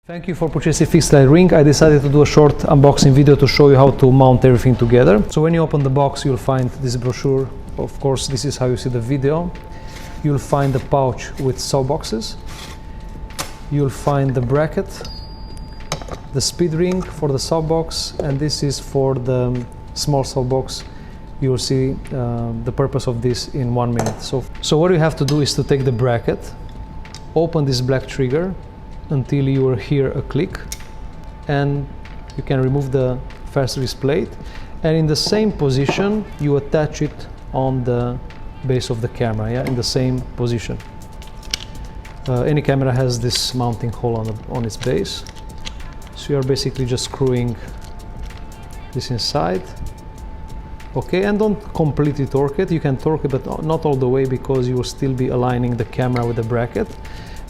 Thank you for purchasing Fixlite Ring. I decided to do a short unboxing video to show you how to mount everything together. So when you open the box, you'll find this brochure. Of course, this is how you see the video. You'll find the pouch with softboxes. You'll find the bracket, the speed ring for the softbox, and this is for the small softbox. You'll see the purpose of this in 1 minute. So what you have to do is to take the bracket, open this black trigger until you will hear a click, and you can remove the fast release plate, and in the same position you attach it on the base of the camera, in the same position. Any camera has this mounting hole on its base, so you are basically just screwing this inside. Okay, and don't completely torque it. You can torque it, but not all the way, because you will still be aligning the camera with the bracket.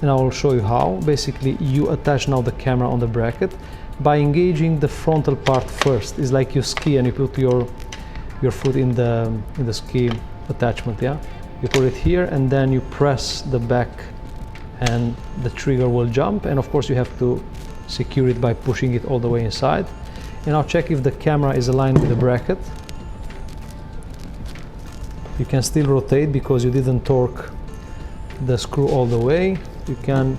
And I will show you how. Basically, you attach now the camera on the bracket by engaging the frontal part first. It's like you ski and you put your foot in the ski attachment. You put it here and then you press the back, and the trigger will jump. And of course, you have to secure it by pushing it all the way inside. And I'll check if the camera is aligned with the bracket. You can still rotate because you didn't torque the screw all the way. You can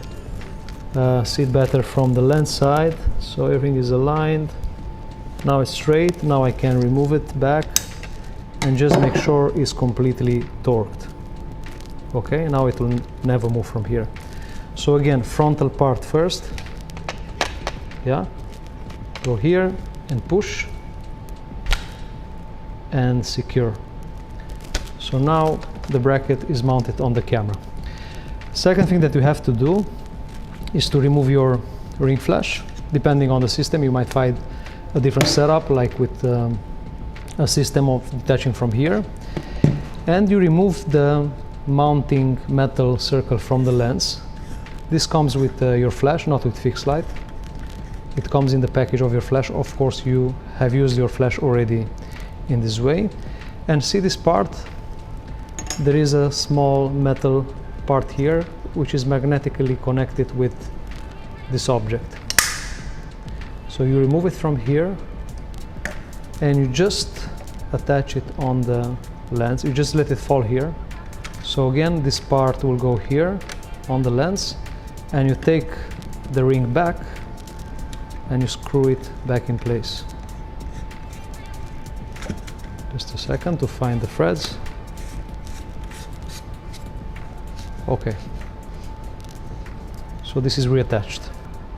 see it better from the lens side. So everything is aligned. Now it's straight. Now I can remove it back and just make sure it's completely torqued. Okay, now it will never move from here. So again, frontal part first. Go here and push and secure. So now the bracket is mounted on the camera. Second thing that you have to do is to remove your ring flash. Depending on the system, you might find a different setup, like with a system of detaching from here. And you remove the mounting metal circle from the lens. This comes with your flash, not with Fixlite. It comes in the package of your flash. Of course, you have used your flash already in this way. And see this part? There is a small metal part here which is magnetically connected with this object. So you remove it from here and you just attach it on the lens. You just let it fall here. So again, this part will go here on the lens, and you take the ring back and you screw it back in place. Just a second to find the threads. Okay, so this is reattached.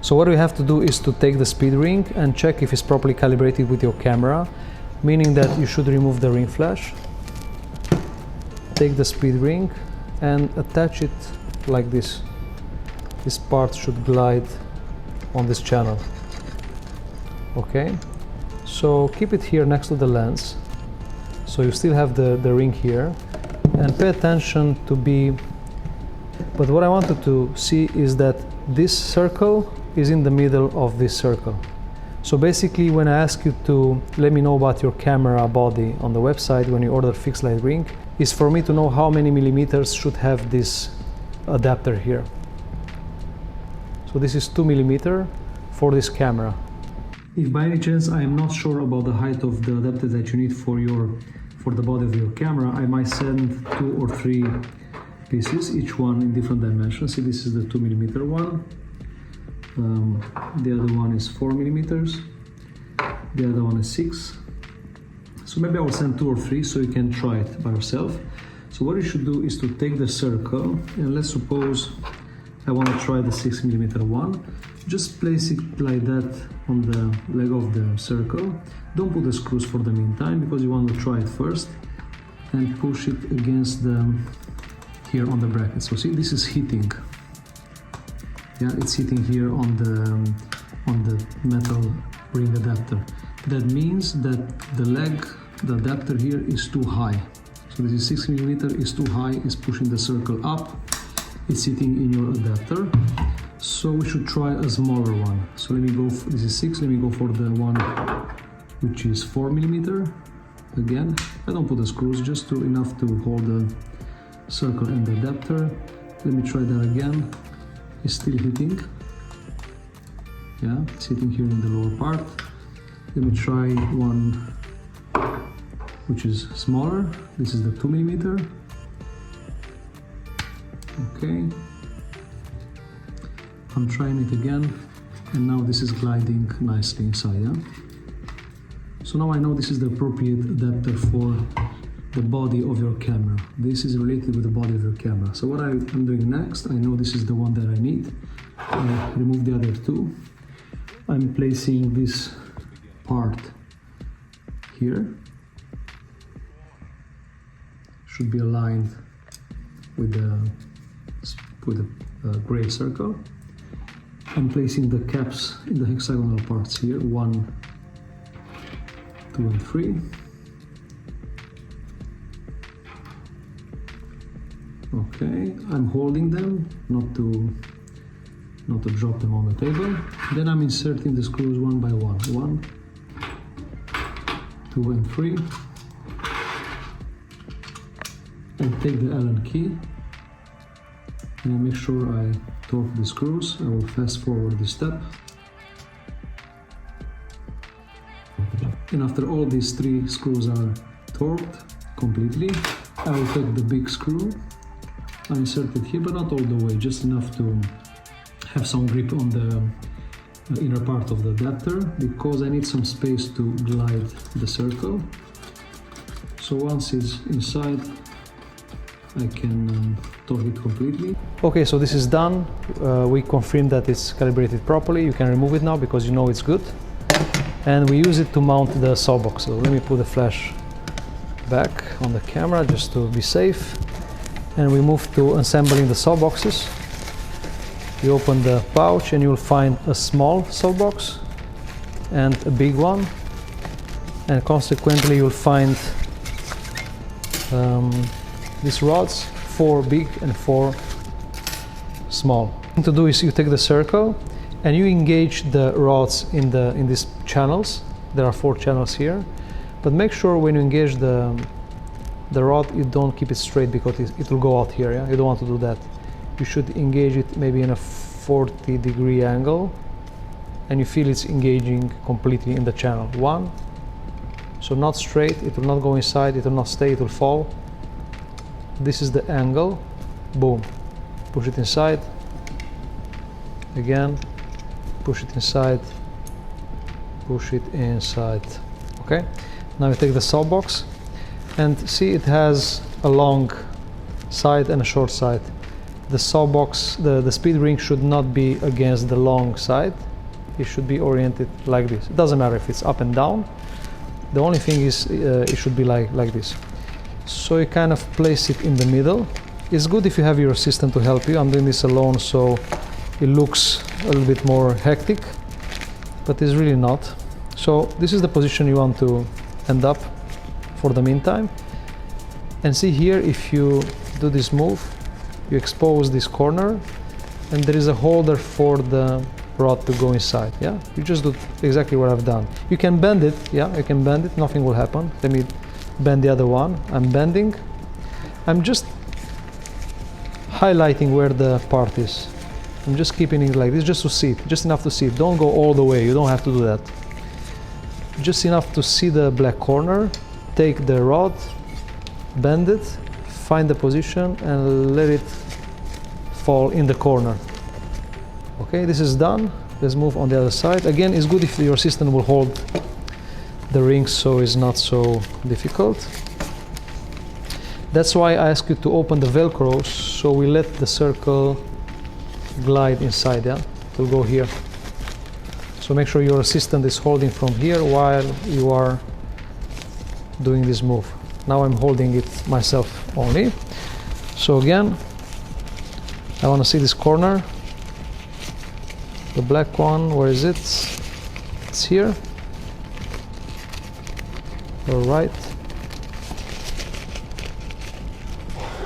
So what we have to do is to take the speed ring and check if it's properly calibrated with your camera, meaning that you should remove the ring flash, take the speed ring and attach it like this. This part should glide on this channel. Okay, so keep it here next to the lens, so you still have the ring here, and pay attention to be. But what I wanted to see is that this circle is in the middle of this circle. So basically, when I ask you to let me know about your camera body on the website when you order Fixlite Ring, is for me to know how many millimeters should have this adapter here. So this is 2 millimeter for this camera. If by any chance I am not sure about the height of the adapter that you need for the body of your camera, I might send 2 or 3 pieces, each one in different dimensions. See, this is the 2 millimeter one. The other one is 4 millimeters. The other one is 6. So maybe I will send 2 or 3 so you can try it by yourself. So what you should do is to take the circle, and let's suppose I want to try the 6 millimeter one. Just place it like that on the leg of the circle. Don't put the screws for the meantime, because you want to try it first, and push it against the here on the bracket. So see, this is hitting. It's hitting here on the metal ring adapter. That means that the leg, the adapter here is too high. So this is 6 millimeter, is too high, is pushing the circle up. It's sitting in your adapter. So we should try a smaller one. So let me go. This is 6. Let me go for the one which is 4 millimeter. Again, I don't put the screws, just enough to hold the circle and the adapter. Let me try that again. It's still hitting. yeah, sitting here in the lower part. Let me try one which is smaller. This is the 2mm. Okay, I'm trying it again, and now this is gliding nicely inside. Yeah? So now I know this is the appropriate adapter for the body of your camera. This is related with the body of your camera. So what I'm doing next, I know this is the one that I need. I remove the other two. I'm placing this part here. Should be aligned with the gray circle. I'm placing the caps in the hexagonal parts here, 1, 2 and 3. Okay, I'm holding them not to drop them on the table. Then I'm inserting the screws one by one. 1, 2 and 3. I take the Allen key and I make sure I torque the screws. I will fast forward this step. And after all these 3 screws are torqued completely, I will take the big screw. I insert it here, but not all the way, just enough to have some grip on the inner part of the adapter, because I need some space to glide the circle. So once it's inside, I can torque it completely. Okay, so this is done. We confirmed that it's calibrated properly. You can remove it now because you know it's good. And we use it to mount the softbox. So let me put the flash back on the camera just to be safe. And we move to assembling the softboxes. You open the pouch and you'll find a small softbox and a big one. And consequently you'll find these rods, 4 big and 4 small. What to do is you take the circle and you engage the rods in these channels. There are 4 channels here, but make sure when you engage the rod you don't keep it straight, because it will go out here. Yeah? You don't want to do that. You should engage it maybe in a 40-degree angle, and you feel it's engaging completely in the channel. 1, so not straight, it will not go inside, it will not stay, it will fall. This is the angle. Boom, push it inside again, push it inside, push it inside. Okay, now you take the softbox and see it has a long side and a short side. The softbox, the speed ring should not be against the long side. It should be oriented like this. It doesn't matter if it's up and down. The only thing is it should be like this. So you kind of place it in the middle. It's good if you have your assistant to help you. I'm doing this alone, so it looks a little bit more hectic, but it's really not. So this is the position you want to end up for the meantime. And see here, if you do this move, you expose this corner and there is a holder for the rod to go inside. Yeah, you just do exactly what I've done. You can bend it. Yeah, you can bend it, nothing will happen. Let me bend the other one. I'm bending. I'm just highlighting where the part is. I'm just keeping it like this just to see it, just enough to see it. Don't go all the way, you don't have to do that. Just enough to see the black corner. Take the rod, bend it, find the position and let it fall in the corner. Okay, this is done. Let's move on the other side. Again, it's good if your assistant will hold the ring so it's not so difficult. That's why I ask you to open the Velcro, so we let the circle glide inside. Yeah, it will go here. So make sure your assistant is holding from here while you are doing this move. Now I'm holding it myself only. So again, I want to see this corner. The black one, where is it? It's here. All right.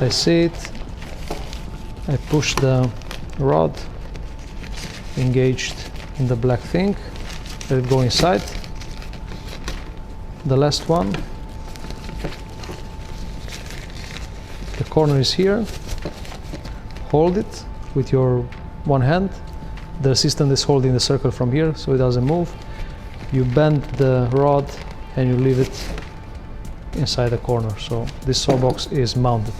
I see it. I push the rod, engaged in the black thing. Let it go inside. The last one. The corner is here. Hold it with your one hand. the system is holding the circle from here so it doesn't move. You bend the rod and you leave it inside the corner, so this saw box is mounted.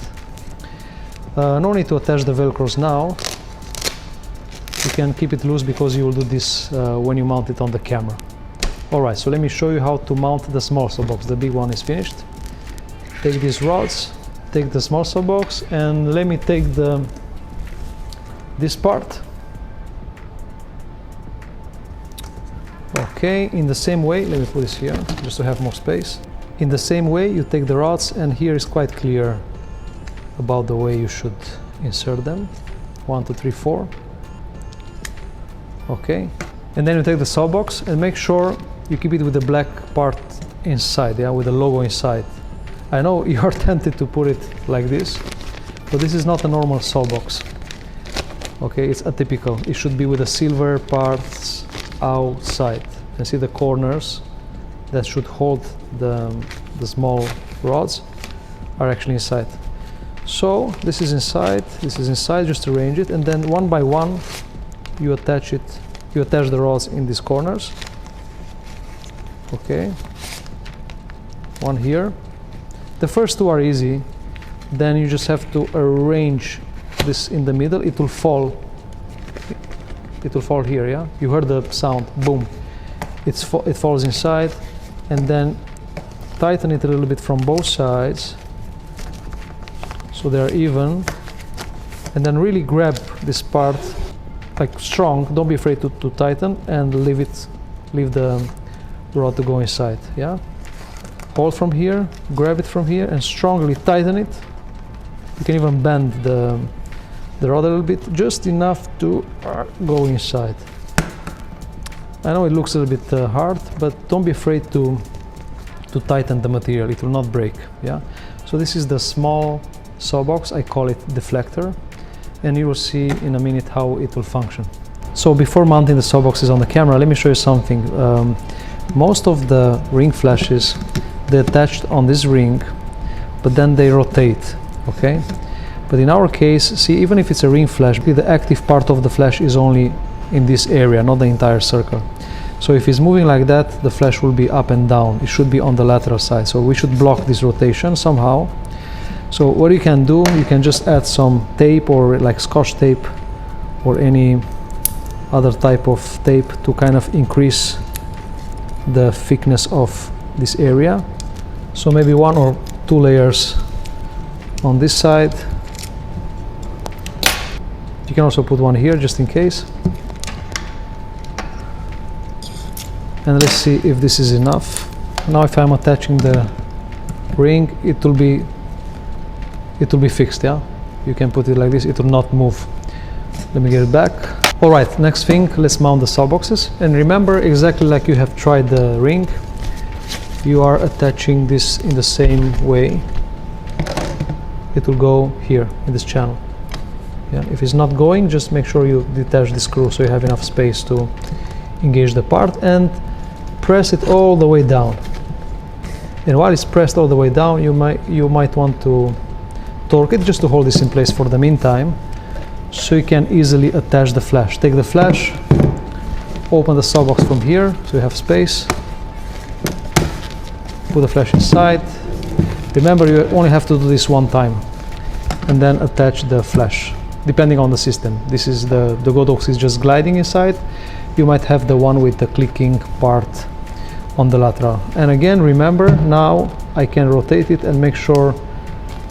No need to attach the velcros now. You can keep it loose because you will do this when you mount it on the camera. Alright, so let me show you how to mount the small saw box. The big one is finished. Take these rods, take the small saw box, and let me take this part. Okay, in the same way, let me put this here just to have more space. In the same way, you take the rods, and here is quite clear about the way you should insert them. 1, 2, 3, 4. Okay, and then you take the saw box and make sure you keep it with the black part inside, yeah, with the logo inside. I know you are tempted to put it like this, but this is not a normal saw box. Okay, it's atypical. It should be with the silver parts outside. And see the corners that should hold the small rods are actually inside. So this is inside, just arrange it, and then one by one you attach it. You attach the rods in these corners. Okay, one here. The first two are easy. Then you just have to arrange this in the middle. It will fall here, yeah? You heard the sound, boom. It falls inside, and then tighten it a little bit from both sides so they are even, and then really grab this part like strong. Don't be afraid to tighten, and leave the rod to go inside, yeah? Hold from here, grab it from here, and strongly tighten it. You can even bend the rod a little bit, just enough to go inside. I know it looks a little bit hard, but don't be afraid to tighten the material. It will not break, yeah? So this is the small saw box. I call it deflector, and you will see in a minute how it will function. So before mounting the saw boxes on the camera, let me show you something. Most of the ring flashes, they're attached on this ring, but then they rotate, okay? But in our case, see, even if it's a ring flash, the active part of the flash is only in this area, not the entire circle. So if it's moving like that, the flash will be up and down. It should be on the lateral side. So we should block this rotation somehow. So what you can do, you can just add some tape, or like Scotch tape or any other type of tape, to kind of increase the thickness of this area. So maybe 1 or 2 layers on this side. You can also put one here just in case. And let's see if this is enough. Now if I'm attaching the ring, it will be fixed, yeah? You can put it like this, it will not move. Let me get it back. All right, next thing, let's mount the saw boxes. And remember, exactly like you have tried the ring, you are attaching this in the same way. It will go here in this channel. Yeah, if it's not going, just make sure you detach the screw so you have enough space to engage the part, and press it all the way down. And while it's pressed all the way down, you might want to torque it just to hold this in place for the meantime, so you can easily attach the flash. Take the flash, open the saw box from here so you have space, put the flash inside. Remember, you only have to do this one time, and then attach the flash, depending on the system. This is the Godox is just gliding inside. You might have the one with the clicking part on the lateral. And again, remember, now I can rotate it and make sure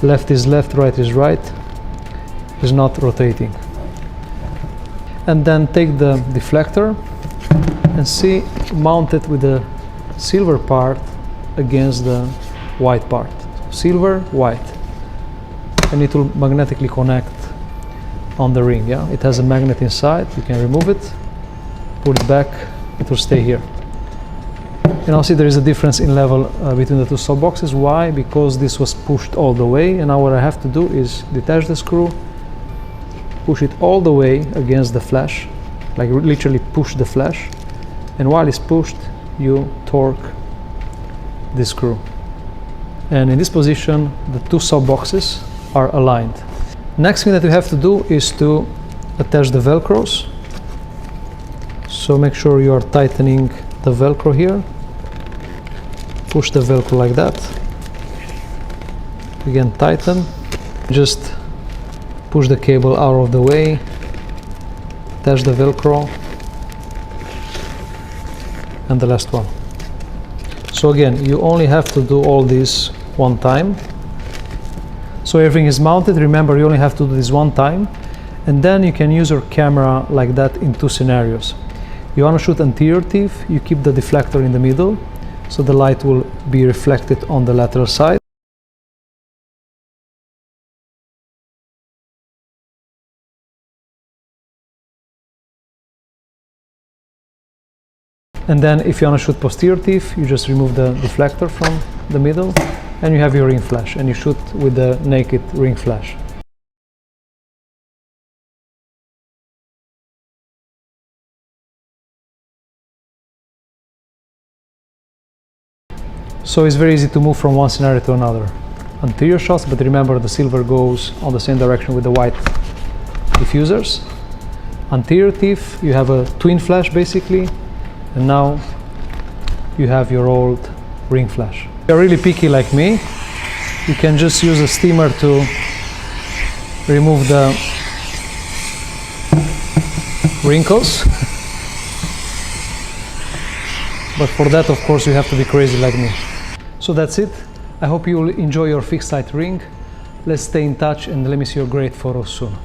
left is left, right is right. It's not rotating. And then take the deflector and see, mount it with the silver part against the white part. Silver, white. And it will magnetically connect on the ring, yeah? It has a magnet inside, you can remove it, put it back, it will stay here. And now see, there is a difference in level between the two saw boxes. Why? Because this was pushed all the way, and now what I have to do is detach the screw, push it all the way against the flash, like literally push the flash, and while it's pushed, you torque the screw. And in this position, the two saw boxes are aligned. Next thing that we have to do is to attach the velcros. So make sure you are tightening the Velcro here. Push the Velcro like that. Again, tighten. Just push the cable out of the way. Attach the Velcro. And the last one. So again, you only have to do all this one time. So everything is mounted. Remember, you only have to do this one time. And then you can use your camera like that in two scenarios. You want to shoot anterior teeth, you keep the deflector in the middle, so the light will be reflected on the lateral side. And then if you want to shoot posterior teeth, you just remove the deflector from the middle, and you have your ring flash, and you shoot with the naked ring flash. So it's very easy to move from one scenario to another. Anterior shots, but remember the silver goes on the same direction with the white diffusers. Anterior teeth, you have a twin flash basically, and now you have your old ring flash. If you're really picky like me, you can just use a steamer to remove the wrinkles. But for that, of course, you have to be crazy like me. So that's it. I hope you will enjoy your Fixlite Ring. Let's stay in touch and let me see your great photos soon.